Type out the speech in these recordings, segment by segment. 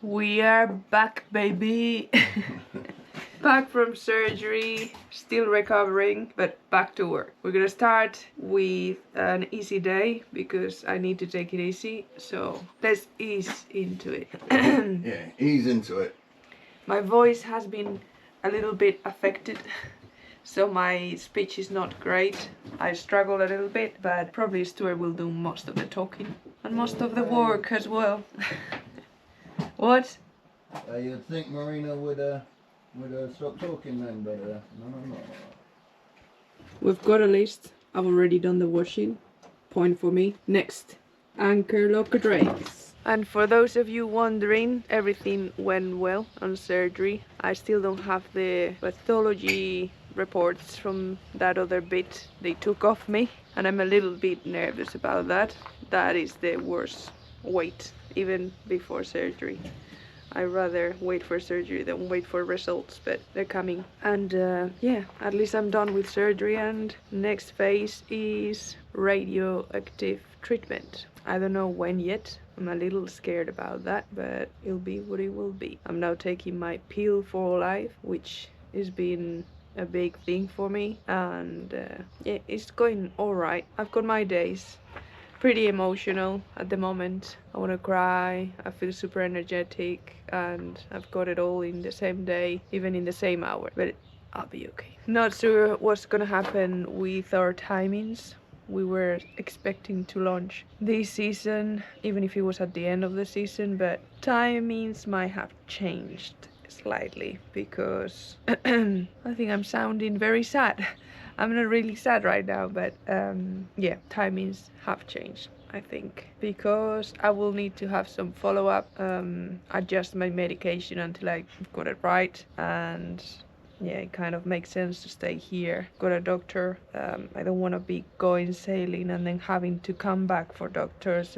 We are back, baby. Back from surgery, still recovering, but back to work. We're gonna start with an easy day because I need to take it easy. So let's ease into it. Yeah, ease into it. My voice has been a little bit affected, so my speech is not great. I struggle a little bit, but probably Stuart will do most of the talking and most of the work as well. What? You'd think Marina would stop talking then, but no. We've got a list. I've already done the washing. Point for me. Next, anchor locker drains. And for those of you wondering, everything went well on surgery. I still don't have the pathology reports from that other bit they took off me, and I'm a little bit nervous about that. That is the worst wait, even before surgery. I'd rather wait for surgery than wait for results, but they're coming. And yeah, at least I'm done with surgery, and next phase is radioactive treatment. I don't know when yet. I'm a little scared about that, but it'll be what it will be. I'm now taking my pill for life, which has been a big thing for me, and yeah, it's going alright. I've got my days. Pretty emotional at the moment. I want to cry, I feel super energetic, and I've got it all in the same day, even in the same hour, but I'll be okay. Not sure what's gonna happen with our timings. We were expecting to launch this season, even if it was at the end of the season, but timings might have changed slightly because I think I'm sounding very sad. I'm not really sad right now, but yeah, timings have changed, I think, because I will need to have some follow-up, adjust my medication until I've got it right, and yeah, it kind of makes sense to stay here. Got a doctor. I don't want to be going sailing and then having to come back for doctors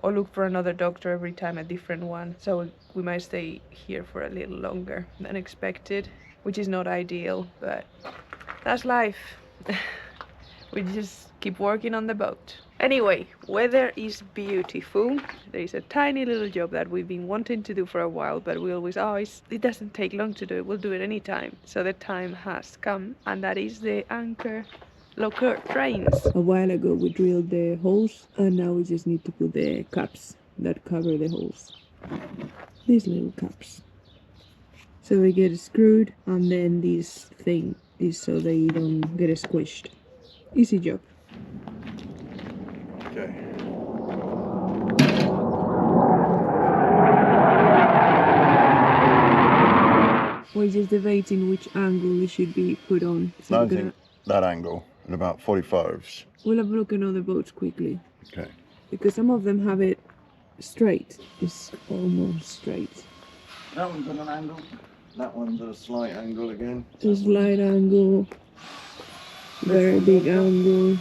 or look for another doctor every time, a different one. So we might stay here for a little longer than expected, which is not ideal, but that's life. We just keep working on the boat. Anyway, weather is beautiful. There is a tiny little job that we've been wanting to do for a while, but we always, it doesn't take long to do it, we'll do it anytime. So the time has come, and that is the anchor locker drains. A while ago we drilled the holes, and now we just need to put the caps that cover the holes. These little caps. So they get screwed, and then this thing is so they don't get squished. Easy job. Okay. We're just debating which angle it should be put on. So I think that angle at about 45s. we'll have a look at other boats quickly. Okay. Because some of them have it straight. It's almost straight. That one's at an angle. That one's at a slight angle again. A slight angle. Very big angle.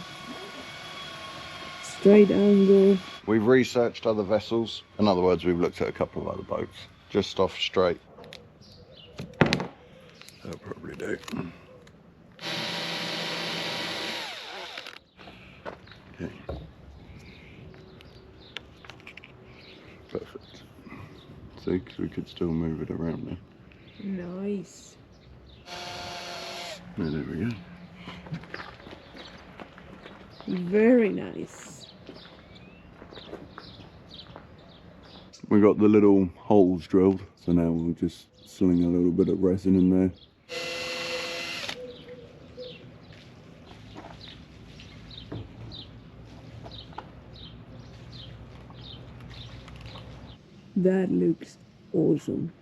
Straight angle. We've researched other vessels. In other words, we've looked at a couple of other boats. Just off straight. That'll probably do. Okay. Perfect. See, because we could still move it around there. Nice. Yeah, there we go. Very nice. We got the little holes drilled, so now we'll just sling a little bit of resin in there. That looks awesome.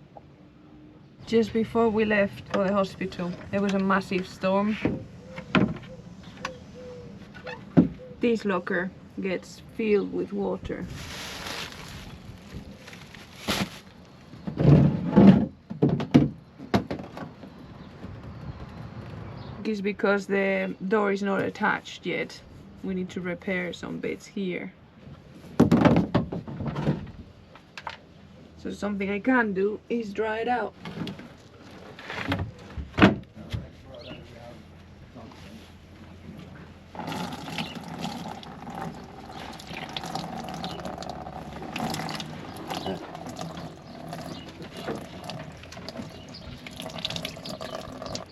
Just before we left for the hospital, there was a massive storm. This locker gets filled with water. It's because the door is not attached yet. We need to repair some bits here. So something I can do is dry it out.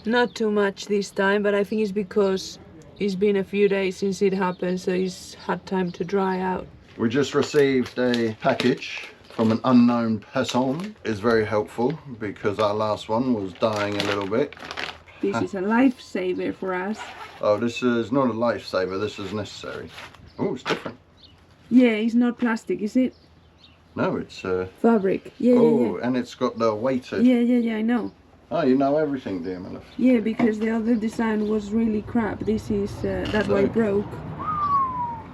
Not too much this time, but I think it's because it's been a few days since it happened, so it's had time to dry out. We just received a package from an unknown person. It's very helpful because our last one was dying a little bit. This is a lifesaver for us. Oh, this is not a lifesaver, this is necessary. Oh, it's different. Yeah, it's not plastic, is it? No, it's fabric. Yeah, oh, yeah. And it's got the weighted. Yeah, I know. Oh, you know everything, dear my love. Yeah, because the other design was really crap. This is, that's why it broke.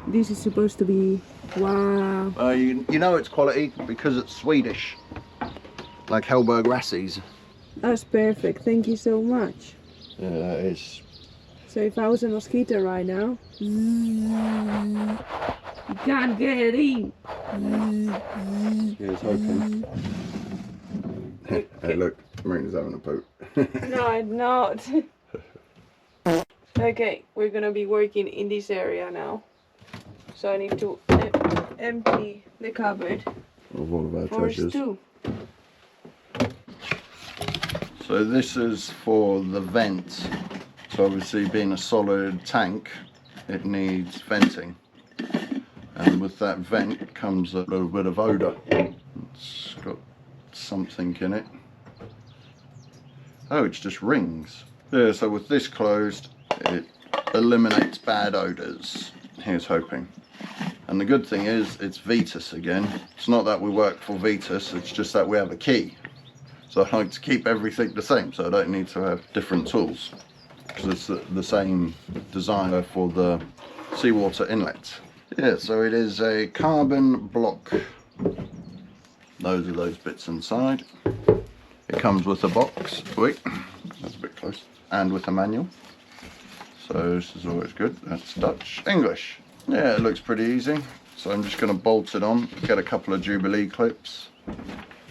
This is supposed to be, wow. You know it's quality because it's Swedish. Like Hellberg Rassies. That's perfect, thank you so much. Yeah, that is. So if I was a mosquito right now, you can't get in. Here's hoping. Hey, look, Marina's having a poop. No, I'm not. Okay, we're gonna be working in this area now. So I need to empty the cupboard Of all of our for treasures. stew. So this is for the vent. So obviously being a solid tank, it needs venting. And with that vent comes a little bit of odour. It's got something in it. Oh, it's just rings. Yeah, so with this closed, it eliminates bad odours. Here's hoping. And the good thing is, it's Vetus again. It's not that we work for Vetus, it's just that we have a key. So I like to keep everything the same, so I don't need to have different tools. Because it's the same design for the seawater inlet. Yeah, so it is a carbon block. Those are those bits inside. It comes with a box. Wait, that's a bit close. And with a manual. So this is always good. That's Dutch. English. Yeah, it looks pretty easy. So I'm just going to bolt it on. Get a couple of Jubilee clips.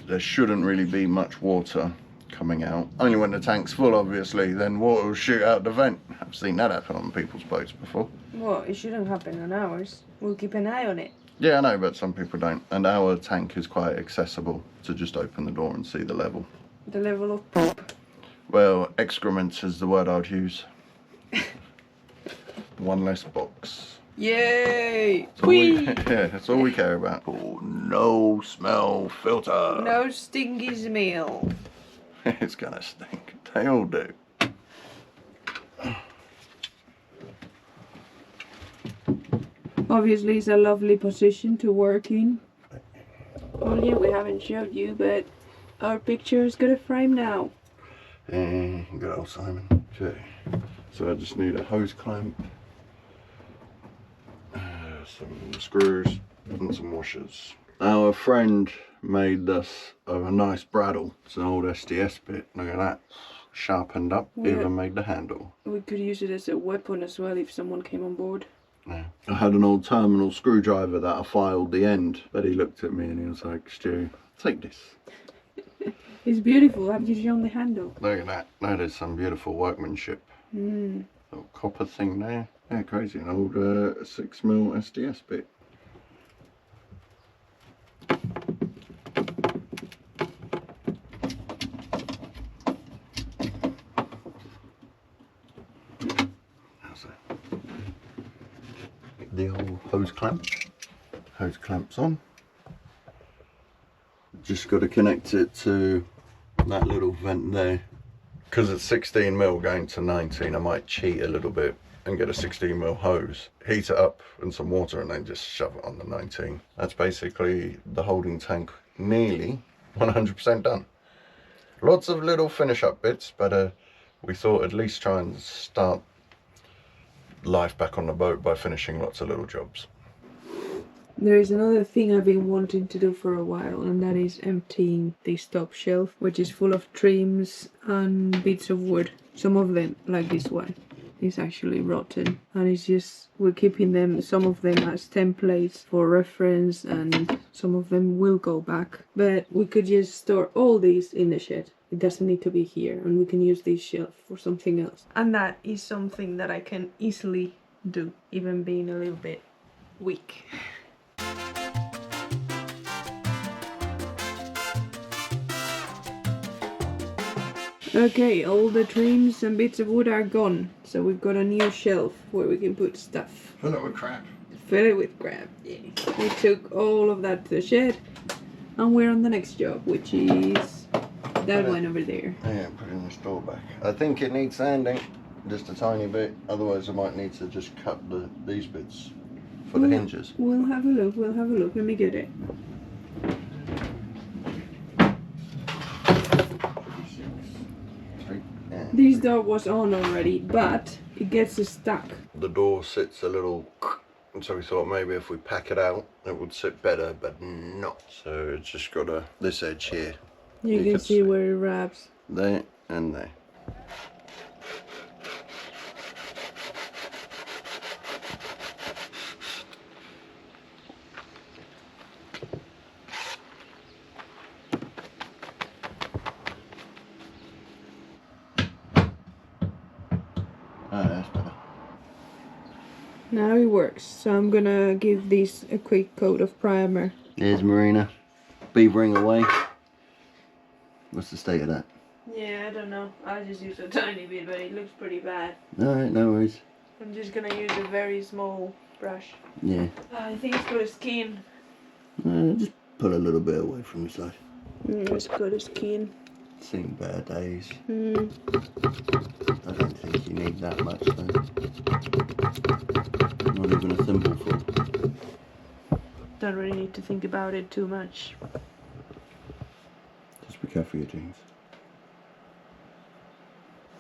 There shouldn't really be much water coming out. Only when the tank's full, obviously, then water will shoot out the vent. I've seen that happen on people's boats before. Well, it shouldn't happen on ours. We'll keep an eye on it. Yeah, I know, but some people don't. And our tank is quite accessible to just open the door and see the level. The level of poop. Well, excrement is the word I'd use. One less box. Yay! Yeah, that's all we care about. Oh, no smell filter. No stinky smell. It's gonna stink. They all do. Obviously, it's a lovely position to work in. Oh yeah, we haven't showed you, but our picture is got a frame now. And good old Simon. Okay. So I just need a hose clamp, some screws, and some washers. Our friend made us a nice bradawl. It's an old SDS bit. Look at that. Sharpened up, Yeah. even made the handle. We could use it as a weapon as well if someone came on board. Yeah. I had an old terminal screwdriver that I filed the end, but he looked at me and he was like, Stu, take this. It's beautiful. Have you shown the handle? Look at that. That is some beautiful workmanship. Little copper thing there. Yeah, crazy. An old 6mm SDS bit. How's that? The old hose clamp. Hose clamp's on. Just got to connect it to that little vent there. Because it's 16mm going to 19, I might cheat a little bit and get a 16mm hose, heat it up in some water and then just shove it on the 19. That's basically the holding tank nearly 100% done. Lots of little finish up bits, but we thought at least try and start life back on the boat by finishing lots of little jobs. There is another thing I've been wanting to do for a while, and that is emptying this top shelf, which is full of trims and bits of wood. Some of them, like this one, is actually rotten, and it's just, we're keeping them, some of them as templates for reference, and some of them will go back. But we could just store all these in the shed. It doesn't need to be here, and we can use this shelf for something else. And that is something that I can easily do, even being a little bit weak. Okay, all the trims and bits of wood are gone, so we've got a new shelf where we can put stuff. Fill it with crap. Fill it with crap, yeah. We took all of that to the shed, and we're on the next job, which is that one over there. Yeah, put it in the store back. I think it needs sanding, just a tiny bit. Otherwise, I might need to just cut these bits for the hinges. We'll have a look. We'll have a look. Let me get it. This door was on already, but it gets stuck. The door sits a little, and so we thought maybe if we pack it out, it would sit better, but not. So it's just got this edge here. You can see where it wraps. There and there. That's better. Now it works, so I'm gonna give these a quick coat of primer. There's Marina, beavering away. What's the state of that? Yeah, I don't know. I just use a tiny bit, but it looks pretty bad. Alright, no worries. I'm just gonna use a very small brush. Yeah. I think it's got a skin. Just pull a little bit away from the side. It's got a skin. Seen better days. Mm. I don't think you need that much though. Not even a thimbleful. Don't really need to think about it too much. Just be careful with your jeans.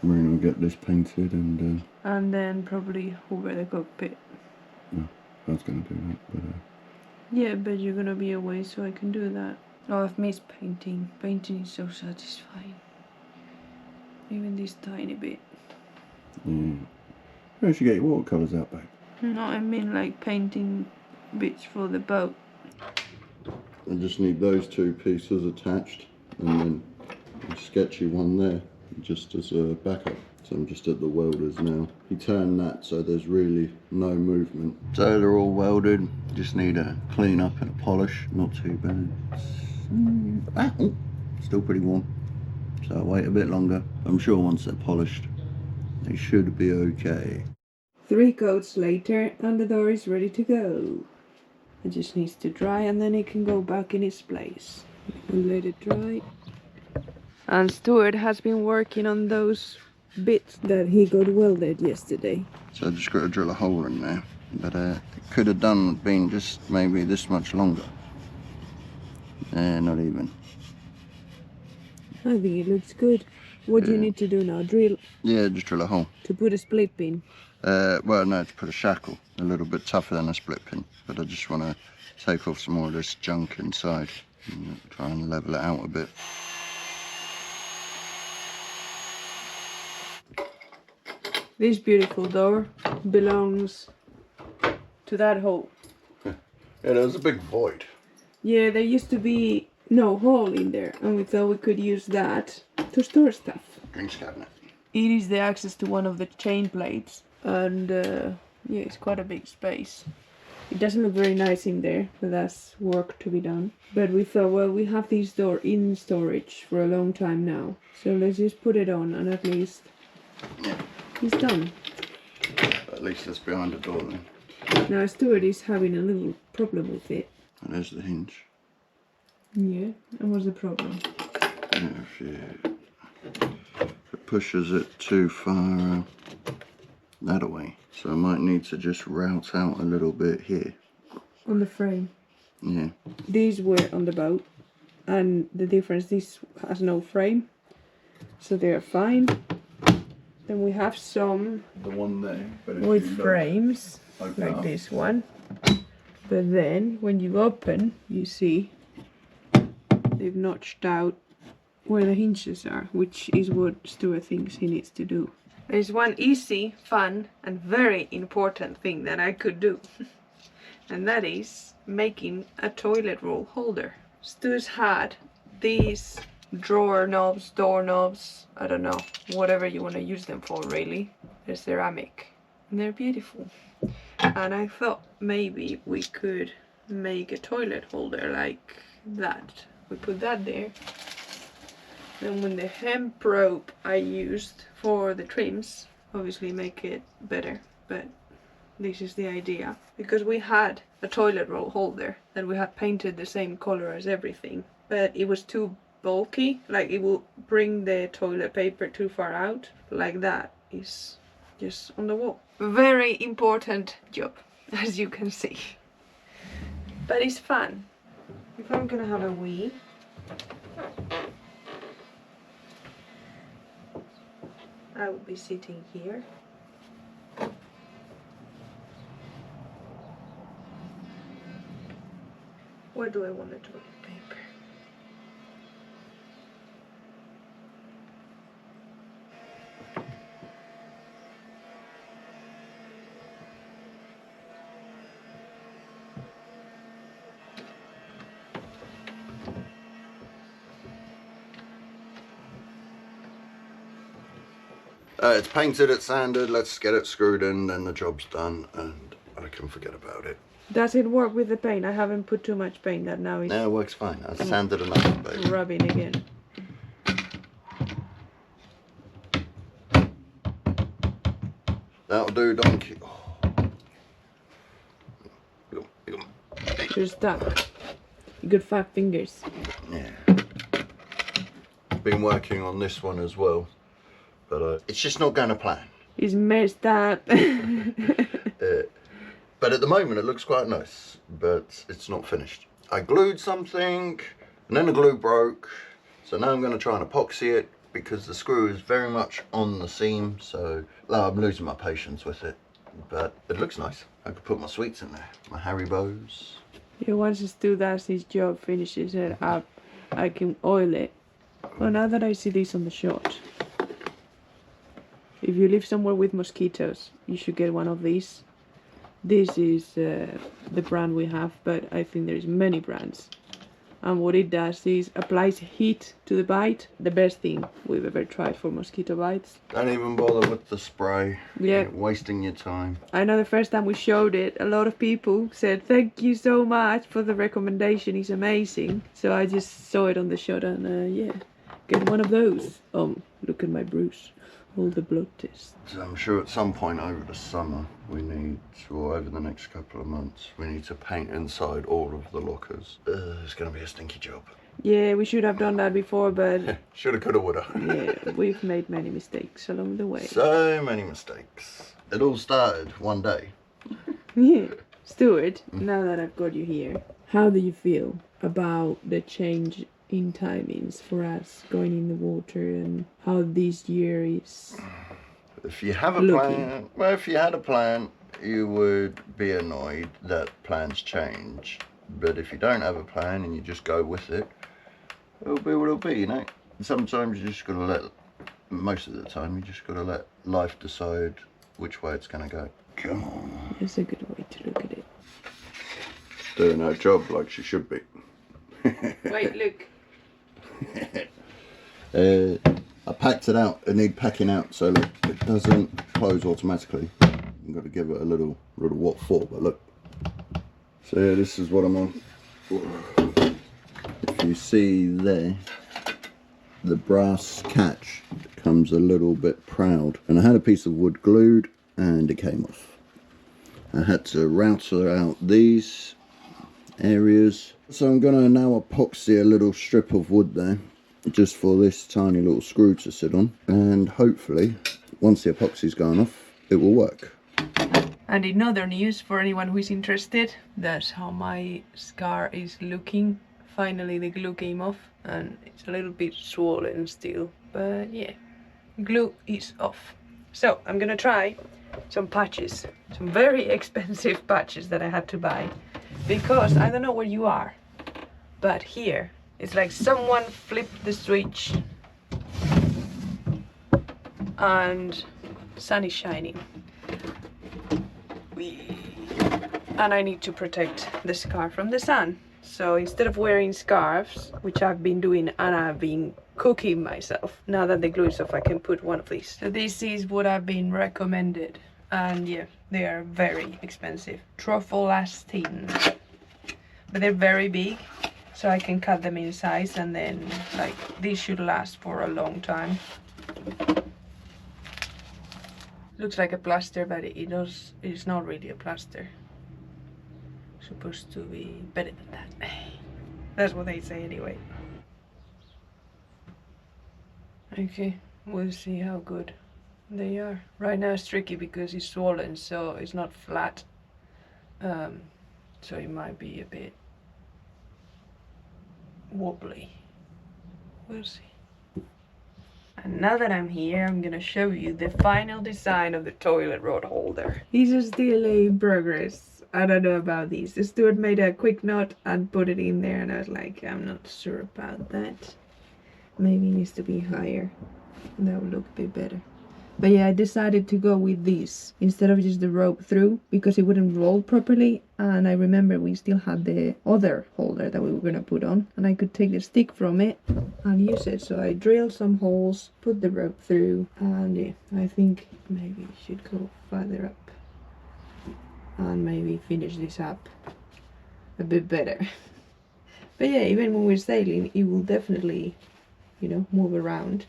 Marina will get this painted and then probably over the cockpit. no, I was going to do that, but yeah, but you're gonna be away, so I can do that. Oh, I've missed painting. Painting is so satisfying. Even this tiny bit. yeah. You should get your watercolours out back. No, I mean like painting bits for the boat. I just need those two pieces attached and then a sketchy one there just as a backup. So I'm just at the welders now. He turned that so there's really no movement. So they're all welded, just need a clean up and a polish. Not too bad. Still pretty warm. So I'll wait a bit longer. I'm sure once they're polished, they should be okay. 3 coats later and the door is ready to go. It just needs to dry and then it can go back in its place. And let it dry. And Stuart has been working on those bits that he got welded yesterday. So I just got to drill a hole in there. But it could have been just maybe this much longer. Not even. I think it looks good. What do you need to do now? Drill? Yeah, just drill a hole. To put a split pin? Well, no, to put a shackle. A little bit tougher than a split pin. But I just want to take off some more of this junk inside. And try and level it out a bit. This beautiful door belongs to that hole. Yeah, there was a big void. Yeah, there used to be no hole in there, and we thought we could use that to store stuff. Drinks cabinet. It is the access to one of the chain plates, and yeah, it's quite a big space. It doesn't look very nice in there, but that's work to be done. But we thought, well, we have this door in storage for a long time now, so let's just put it on, and at least it's done. At least it's behind the door then. Now Stuart is having a little problem with it. And there's the hinge. Yeah, and what's the problem? Yeah, if it pushes it too far that away. So I might need to just route out a little bit here. On the frame? Yeah. These were on the boat, and the difference, this has no frame, so they're fine. Then we have some The one there. But with frames, like up. this one. But then, when you open, you see they've notched out where the hinges are, which is what Stuart thinks he needs to do. There's one easy, fun, and very important thing that I could do. And that is making a toilet roll holder. Stu's had these drawer knobs, door knobs, I don't know, whatever you want to use them for really. They're ceramic and they're beautiful. And I thought maybe we could make a toilet holder like that. We put that there Then when the hemp rope I used for the trims, obviously make it better, but this is the idea. Because we had a toilet roll holder that we had painted the same color as everything, but it was too bulky, like it will bring the toilet paper too far out. Like that is just on the wall. Very important job, as you can see. But it's fun. If I'm gonna have a wee, I will be sitting here. Where do I want the toilet paper? It's painted, it's sanded, let's get it screwed in, then the job's done and I can forget about it. Does it work with the paint? I haven't put too much paint that now is. Yeah, it works fine. I sanded enough, babe. Rubbing again. That'll do, donkey. Oh. You're stuck. You got 5 fingers. Yeah. Been working on this one as well, but it's just not going to plan. It's messed up. But at the moment it looks quite nice, but it's not finished. I glued something and then the glue broke, so now I'm going to try and epoxy it because the screw is very much on the seam, so I'm losing my patience with it, but it looks nice. I could put my sweets in there, my Haribo's. Yeah, once Stu does his job, finishes it up, I can oil it. Well, now that I see this on the shot, if you live somewhere with mosquitoes, you should get one of these. This is the brand we have, but I think there's many brands. And what it does is applies heat to the bite. The best thing we've ever tried for mosquito bites. Don't even bother with the spray. Yeah. You're wasting your time. I know the first time we showed it, a lot of people said, thank you so much for the recommendation, it's amazing. So I just saw it on the shot and yeah, get one of those. Oh, look at my bruise. All the blood tests. So I'm sure at some point over the summer we need to, or over the next couple of months, we need to paint inside all of the lockers. It's going to be a stinky job. Yeah, we should have done that before, but Shoulda, coulda, woulda. yeah, we've made many mistakes along the way. So many mistakes. It all started one day. Yeah. Stuart, now that I've got you here, how do you feel about the change in timings for us going in the water and how this year is? If you have a looking. plan, well, if you had a plan, you would be annoyed that plans change. But if you don't have a plan and you just go with it, it'll be what it'll be, you know. Sometimes you just gotta let, most of the time, you just gotta let life decide which way it's gonna go. Come on. That's a good way to look at it. Doing her job like she should be. Wait, look. I packed it out. It needs packing out, so look, it doesn't close automatically. You've got to give it a little what for, but look. So yeah, this is what I'm on. If you see there, the brass catch comes a little bit proud, and I had a piece of wood glued and it came off. I had to router out these areas, so I'm gonna now epoxy a little strip of wood there just for this tiny little screw to sit on, and hopefully once the epoxy's gone off it will work. And in other news, for anyone who is interested, that's how my scar is looking. Finally the glue came off and it's a little bit swollen still, but yeah, glue is off. So I'm gonna try some patches, some very expensive patches that I had to buy, because I don't know where you are, but here it's like someone flipped the switch and sun is shining. And I need to protect the scarf from the sun. So instead of wearing scarves, which I've been doing and I've been cooking myself, now that the glue is off I can put one of these. So this is what I've been recommended. And yeah, they are very expensive. Truffle lasting. But they're very big. so I can cut them in size, and then like these should last for a long time. Looks like a plaster, but it's not really a plaster. Supposed to be better than that. That's what they say anyway. Okay, we'll see how good they are. Right now it's tricky because it's swollen, so it's not flat. So it might be a bit wobbly. We'll see. And now that I'm here, I'm gonna show you the final design of the toilet rod holder. These are still in progress. I don't know about these. The steward made a quick knot and put it in there, and I was like, I'm not sure about that. Maybe it needs to be higher. That would look a bit better. But yeah, I decided to go with these instead of just the rope through, because it wouldn't roll properly. And I remember we still had the other holder that we were gonna put on, and I could take the stick from it and use it. So I drilled some holes, put the rope through, and yeah, I think maybe we should go further up and maybe finish this up a bit better. But yeah, even when we're sailing, it will definitely, you know, move around.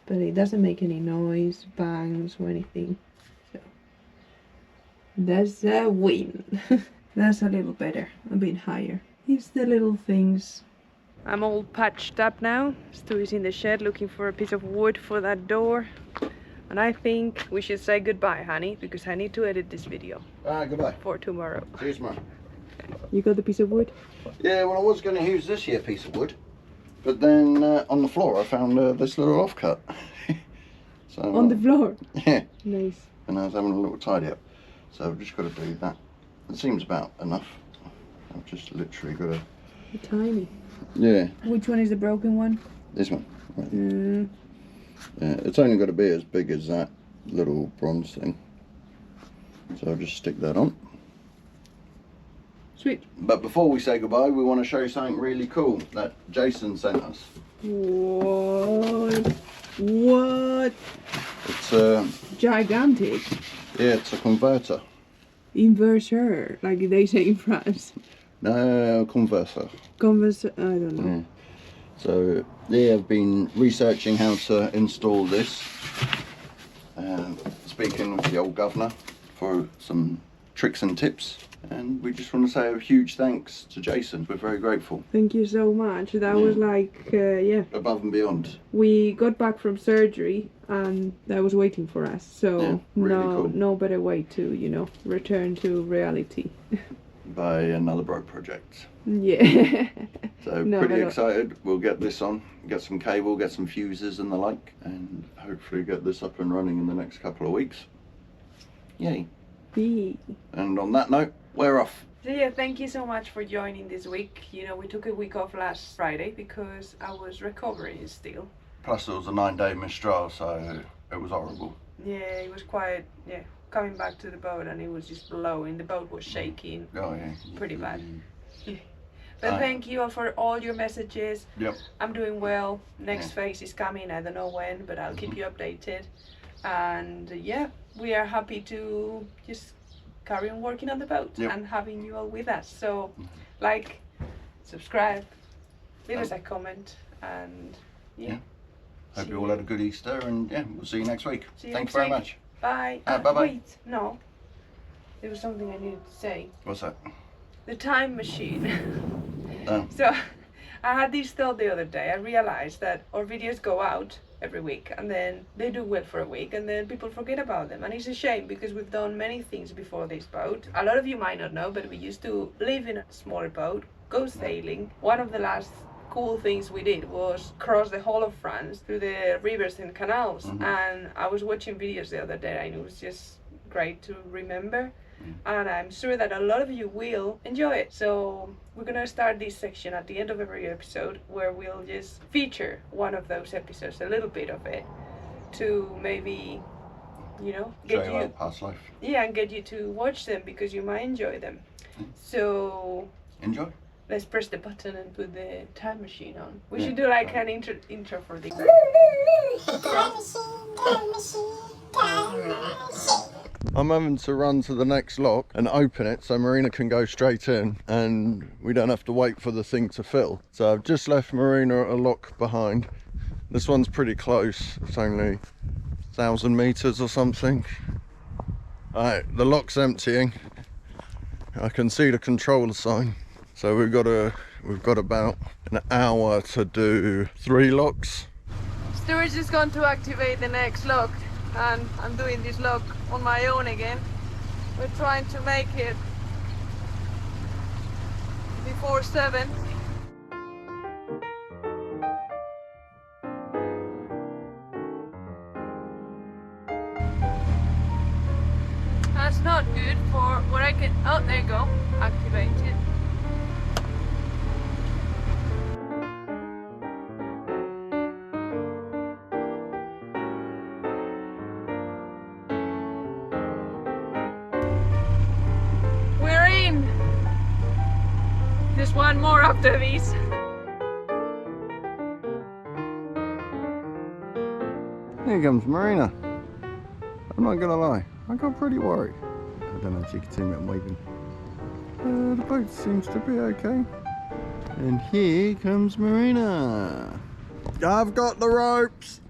But it doesn't make any noise, bangs or anything. So that's a win. That's a little better, a bit higher. It's the little things. I'm all patched up now. Stu is in the shed looking for a piece of wood for that door. And I think we should say goodbye, honey, because I need to edit this video. Goodbye. For tomorrow. See you tomorrow. You got the piece of wood? Yeah, well, I was going to use this here piece of wood, but then on the floor I found this little offcut. So on the floor? Yeah. Nice. And I was having a little tidy up, so I've just got to do that. It seems about enough. I've just literally got to... Tiny. Yeah. Which one is the broken one? This one. Right. Yeah, it's only got to be as big as that little bronze thing. So I'll just stick that on. Sweet. But before we say goodbye, we want to show you something really cool that Jason sent us. What? What? It's gigantic. Yeah, it's a converter. Inverter, like they say in France. No, converter. Converter, I don't know. Yeah. So they have been researching how to install this. Speaking with the old governor for some tricks and tips. And we just want to say a huge thanks to Jason. We're very grateful. Thank you so much. That was like, yeah. Above and beyond. We got back from surgery and that was waiting for us. So yeah, really cool. No better way to, you know, return to reality. By another broke project. Yeah. So pretty excited. We'll get this on, get some cable, get some fuses and the like, and hopefully get this up and running in the next couple of weeks. Yay. Yay. And on that note, we're off. So yeah, thank you so much for joining this week. You know, we took a week off last Friday because I was recovering still. Plus it was a 9-day Mistral, so it was horrible. Yeah, it was quite, yeah, coming back to the boat and it was just blowing. The boat was shaking. Oh yeah. Pretty bad. Yeah. But thank you all for all your messages. Yep. I'm doing well. Next phase is coming. I don't know when, but I'll keep you updated. And yeah, we are happy to just carry on working on the boat and having you all with us. So like, subscribe, leave us a comment, and yeah. Hope you all had a good Easter, and yeah, we'll see you next week. Thanks very much. Bye. Bye-bye. Wait, no. There was something I needed to say. What's that? The time machine. Oh. So I had this thought the other day. I realized that our videos go out every week and then they do well for a week and then people forget about them, and it's a shame because we've done many things before this boat. A lot of you might not know, but we used to live in a smaller boat, go sailing. One of the last cool things we did was cross the whole of France through the rivers and canals, and I was watching videos the other day and it was just great to remember. And I'm sure that a lot of you will enjoy it. So we're gonna start this section at the end of every episode where we'll just feature one of those episodes, a little bit of it, to maybe, you know, get you past life. Yeah, and get you to watch them because you might enjoy them. So enjoy. Let's press the button and put the time machine on. We should do like an intro for this. Time machine, time machine, time machine. I'm having to run to the next lock and open it so Marina can go straight in and we don't have to wait for the thing to fill. So I've just left Marina at a lock behind. This one's pretty close, it's only 1,000 meters or something. Alright, the lock's emptying. I can see the controller sign. So we've got about an hour to do 3 locks. Storage is going to activate the next lock, and I'm doing this lock on my own again. We're trying to make it before 7. That's not good for what I can. Oh, there you go. Activate it. We're in. Just one more after these. Here comes Marina. I'm not gonna lie, I got pretty worried. I don't know if you can see me, I'm waving. The boat seems to be okay. And here comes Marina. I've got the ropes.